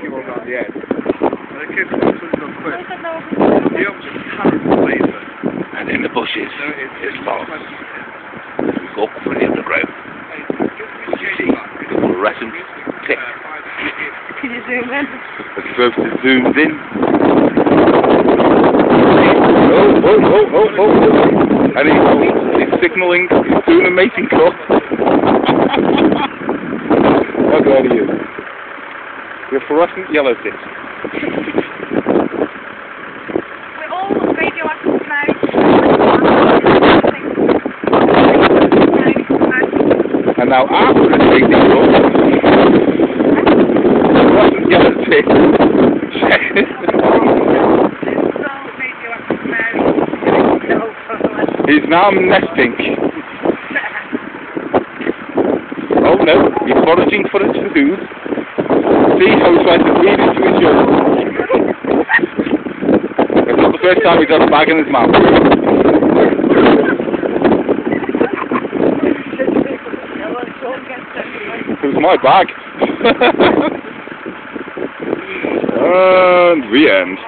funky one around the end. And the kid wants something on quick. He opens a current laser. And in the bushes is lost. Look for the underground. You see the fluorescent tick. Can you zoom in? It's supposed to zoom in. Oh. And he's signalling, he's doing a mating call. How good are you? You're fluorescent yellow tick. We're all radioactive now. And now after a mating call, fluorescent yellow tick. He's now nesting. Oh no, he's foraging for its food. See how he's trying to feed it to each other. It's not the first time he's got a bag in his mouth. It was my bag. And we end.